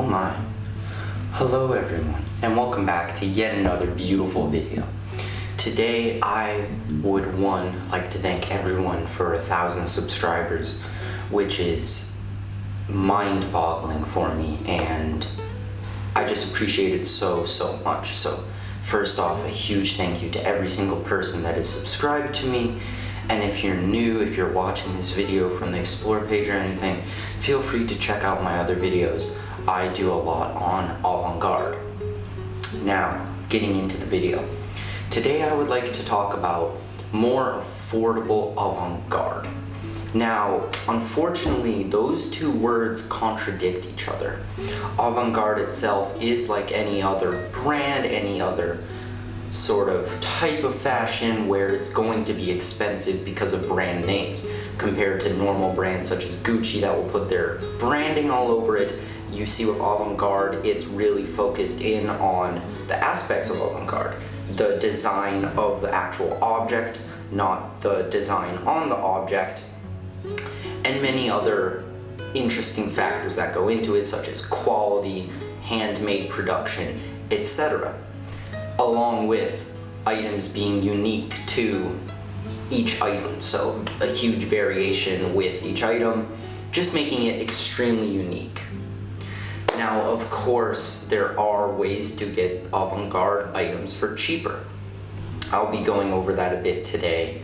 my. Hello everyone, and welcome back to yet another beautiful video. Today I would like to thank everyone for 1,000 subscribers, which is mind-boggling for me, and I just appreciate it so much. So first off, a huge thank you to every single person that is subscribed to me. And if you're new, if you're watching this video from the Explore page or anything, feel free to check out my other videos. I do a lot on Avant Garde. Now, getting into the video. Today I would like to talk about more affordable Avant Garde. Now, unfortunately, those two words contradict each other. Avant Garde itself is like any other brand, any other sort of type of fashion where it's going to be expensive because of brand names compared to normal brands such as Gucci that will put their branding all over it. You see with Avant Garde, it's really focused in on the aspects of Avant Garde, the design of the actual object, not the design on the object, and many other interesting factors that go into it, such as quality, handmade production, etc. along with items being unique to each item. So a huge variation with each item, just making it extremely unique. Now, of course, there are ways to get avant-garde items for cheaper. I'll be going over that a bit today.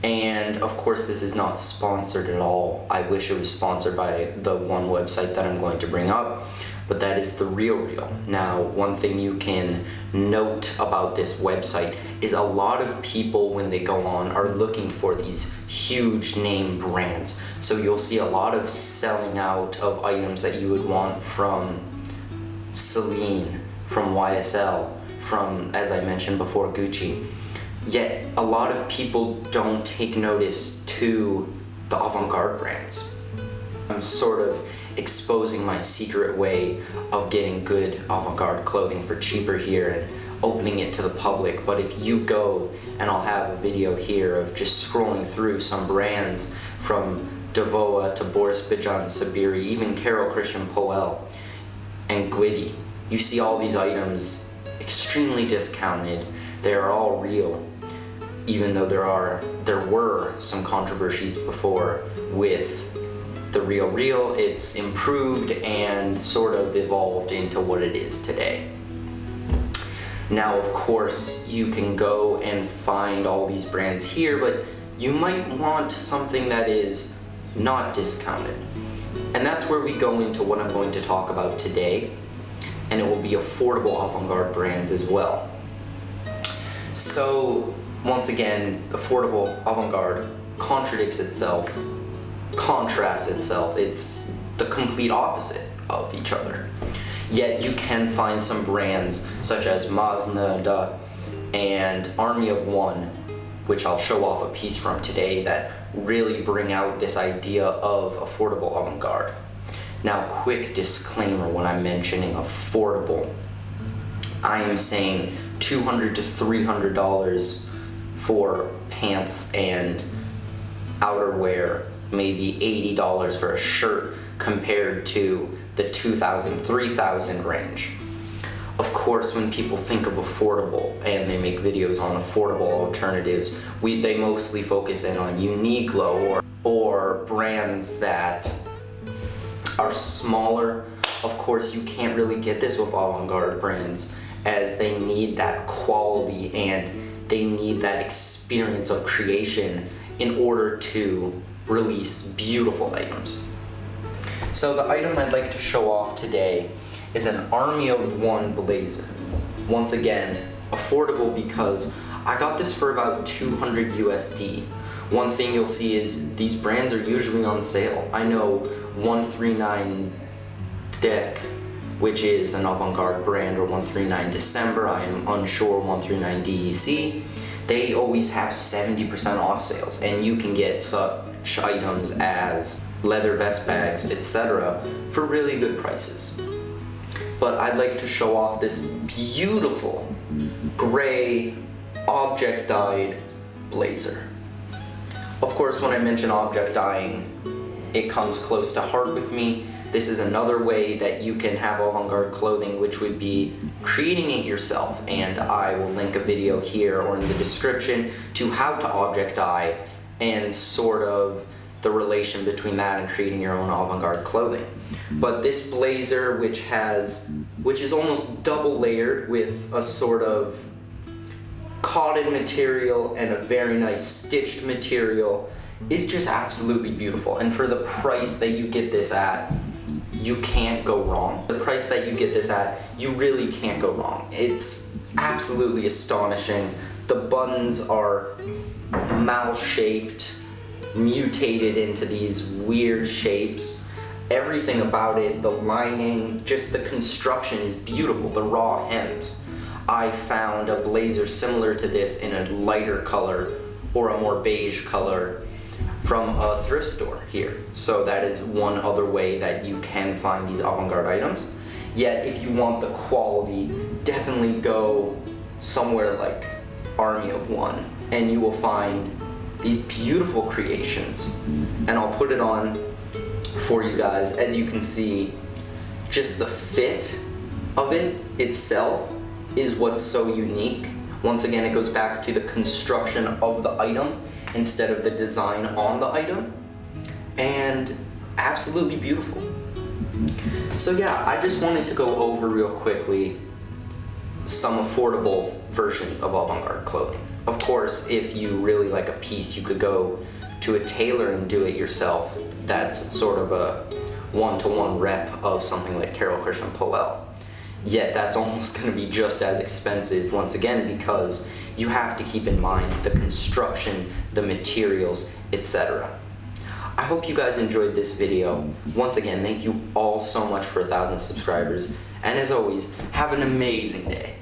And of course, this is not sponsored at all. I wish it was sponsored by the one website that I'm going to bring up, but that is The RealReal. Now, one thing you can note about this website is a lot of people, when they go on, are looking for these huge name brands. So you'll see a lot of selling out of items that you would want from Celine, from YSL, from, as I mentioned before, Gucci. Yet a lot of people don't take notice to the avant-garde brands. I'm sort of exposing my secret way of getting good avant-garde clothing for cheaper here and opening it to the public. But if you go, and I'll have a video here of just scrolling through some brands from Devoa to Boris Bejan Sabiri, even Carol Christian Poel and Guidi, you see all these items extremely discounted. They are all real, even though there were some controversies before with The RealReal. It's improved and sort of evolved into what it is today. Now, of course, you can go and find all these brands here, but you might want something that is not discounted. And that's where we go into what I'm going to talk about today, and it will be affordable avant-garde brands as well. So, once again, affordable avant-garde contrasts itself. It's the complete opposite of each other. Yet you can find some brands such as Masnada and Army of One, which I'll show off a piece from today, that really bring out this idea of affordable avant-garde. Now, quick disclaimer when I'm mentioning affordable. I am saying $200 to $300 for pants and outerwear, maybe $80 for a shirt, compared to the $2,000, $3,000 range. Of course, when people think of affordable and they make videos on affordable alternatives, they mostly focus in on Uniqlo or brands that are smaller. Of course, you can't really get this with avant-garde brands, as they need that quality and they need that experience of creation in order to release beautiful items. So the item I'd like to show off today is an Army of One blazer. Once again, affordable because I got this for about 200 USD. One thing you'll see is these brands are usually on sale. I know 139 Deck, which is an avant-garde brand, or 139 December, I am unsure, 139 DEC, they always have 70% off sales, and you can get such items as leather vest bags, etc. for really good prices. But I'd like to show off this beautiful gray object dyed blazer. Of course, when I mention object dyeing, it comes close to heart with me, This is another way that you can have avant-garde clothing, which would be creating it yourself. And I will link a video here or in the description to how to object dye and sort of the relation between that and creating your own avant-garde clothing. But this blazer, which is almost double layered with a sort of cotton material and a very nice stitched material, is just absolutely beautiful. And for the price that you get this at, you can't go wrong. The price that you get this at, you really can't go wrong. It's absolutely astonishing. The buttons are mouth-shaped, mutated into these weird shapes. Everything about it, the lining, just the construction is beautiful. The raw hems. I found a blazer similar to this in a lighter color or a more beige color from a thrift store here. So that is one other way that you can find these avant-garde items. Yet if you want the quality, definitely go somewhere like Army of One and you will find these beautiful creations. And I'll put it on for you guys. As you can see, just the fit of it itself is what's so unique. Once again, it goes back to the construction of the item instead of the design on the item, and absolutely beautiful. So yeah, I just wanted to go over real quickly some affordable versions of avant-garde clothing. Of course, if you really like a piece, you could go to a tailor and do it yourself. That's sort of a one-to-one rep of something like Carol Christian Poel. Yet that's almost going to be just as expensive, once again, because you have to keep in mind the construction, the materials, etc. I hope you guys enjoyed this video. Once again, thank you all so much for 1,000 subscribers. And as always, have an amazing day.